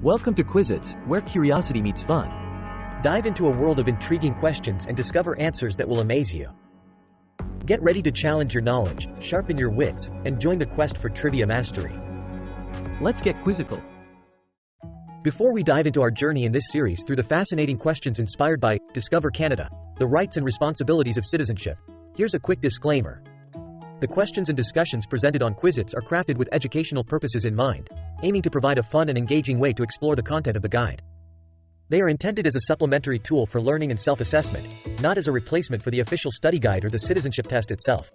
Welcome to Quizits, where curiosity meets fun. Dive into a world of intriguing questions and discover answers that will amaze you. Get ready to challenge your knowledge, sharpen your wits, and join the quest for trivia mastery. Let's get quizzical. Before we dive into our journey in this series through the fascinating questions inspired by Discover Canada, the rights and responsibilities of citizenship, here's a quick disclaimer. The questions and discussions presented on Quizits are crafted with educational purposes in mind, aiming to provide a fun and engaging way to explore the content of the guide. They are intended as a supplementary tool for learning and self-assessment, not as a replacement for the official study guide or the citizenship test itself.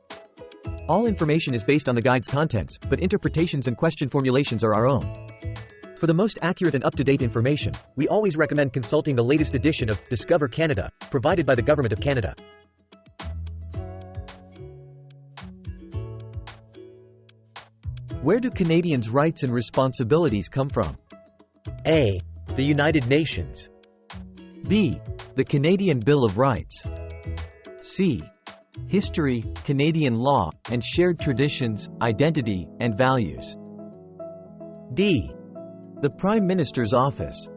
All information is based on the guide's contents, but interpretations and question formulations are our own. For the most accurate and up-to-date information, we always recommend consulting the latest edition of Discover Canada, provided by the Government of Canada. Where do Canadians' rights and responsibilities come from? A. The United Nations. B. The Canadian Bill of Rights. C. History, Canadian law, and shared traditions, identity, and values. D. The Prime Minister's Office.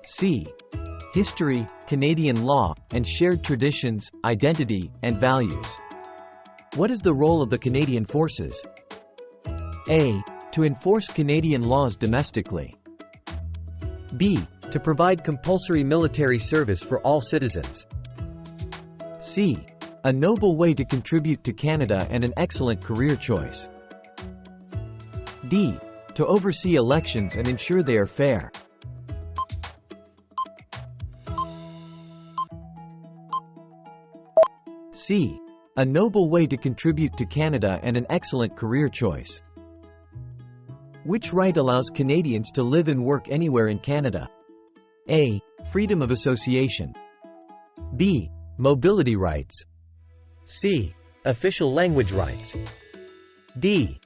C. History, Canadian law, and shared traditions, identity, and values. What is the role of the Canadian Forces? A. To enforce Canadian laws domestically. B. To provide compulsory military service for all citizens. C. A noble way to contribute to Canada and an excellent career choice. D. To oversee elections and ensure they are fair. C. A noble way to contribute to Canada and an excellent career choice. Which right allows Canadians to live and work anywhere in Canada? A. Freedom of association. B. Mobility rights. C. Official language rights. D.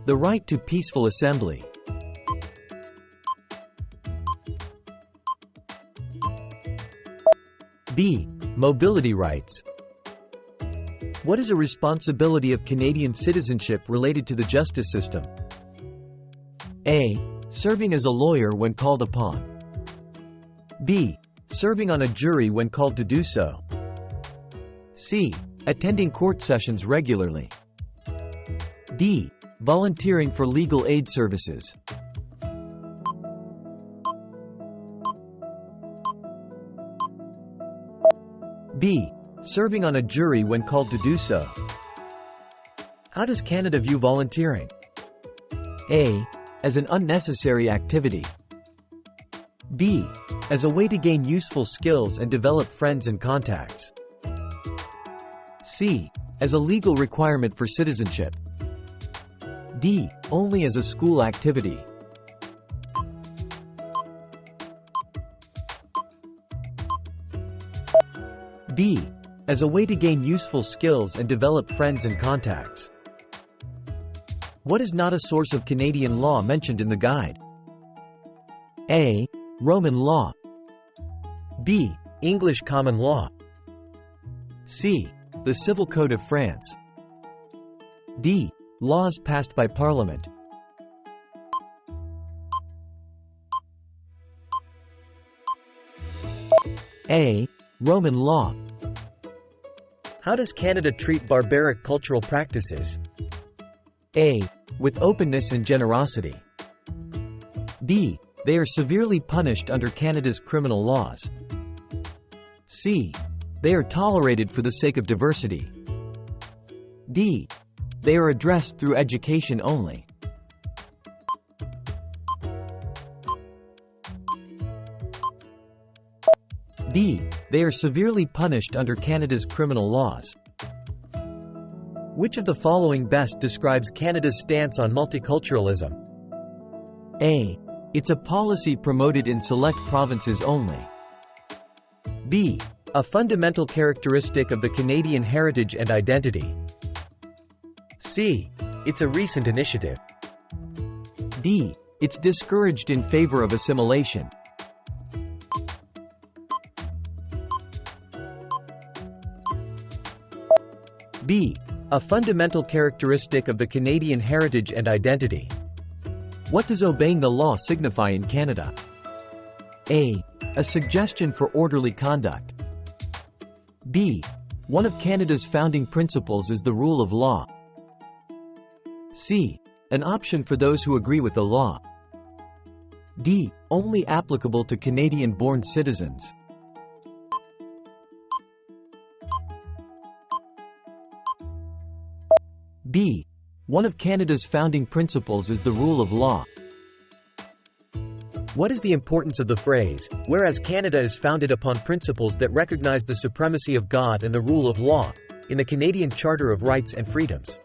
The right to peaceful assembly. B. Mobility rights. What is a responsibility of Canadian citizenship related to the justice system? A. Serving as a lawyer when called upon. B. Serving on a jury when called to do so. C. Attending court sessions regularly. D. Volunteering for legal aid services. B. Serving on a jury when called to do so. How does Canada view volunteering? A. As an unnecessary activity. B. As a way to gain useful skills and develop friends and contacts. C. As a legal requirement for citizenship. D. Only as a school activity. B. As a way to gain useful skills and develop friends and contacts. What is not a source of Canadian law mentioned in the guide? A. Roman law. B. English common law. C. The Civil Code of France. D. Laws passed by Parliament. A. Roman law. How does Canada treat barbaric cultural practices? A. With openness and generosity. B. They are severely punished under Canada's criminal laws. C. They are tolerated for the sake of diversity. D. They are addressed through education only. B. They are severely punished under Canada's criminal laws. Which of the following best describes Canada's stance on multiculturalism? A. It's a policy promoted in select provinces only. B. A fundamental characteristic of the Canadian heritage and identity. C. It's a recent initiative. D. It's discouraged in favor of assimilation. B. A fundamental characteristic of the Canadian heritage and identity. What does obeying the law signify in Canada? A. A suggestion for orderly conduct. B. One of Canada's founding principles is the rule of law. C. An option for those who agree with the law. D. Only applicable to Canadian-born citizens. B. One of Canada's founding principles is the rule of law. What is the importance of the phrase, "Whereas Canada is founded upon principles that recognize the supremacy of God and the rule of law," in the Canadian Charter of Rights and Freedoms?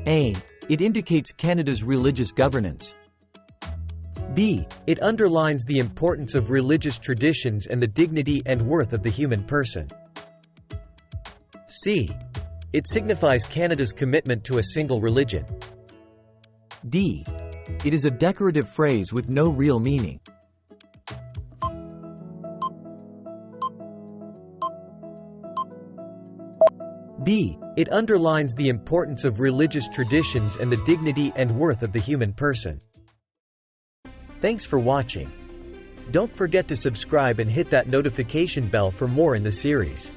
A. It indicates Canada's religious governance. B. It underlines the importance of religious traditions and the dignity and worth of the human person. C. It signifies Canada's commitment to a single religion. D. It is a decorative phrase with no real meaning. B. It underlines the importance of religious traditions and the dignity and worth of the human person. Thanks for watching. Don't forget to subscribe and hit that notification bell for more in the series.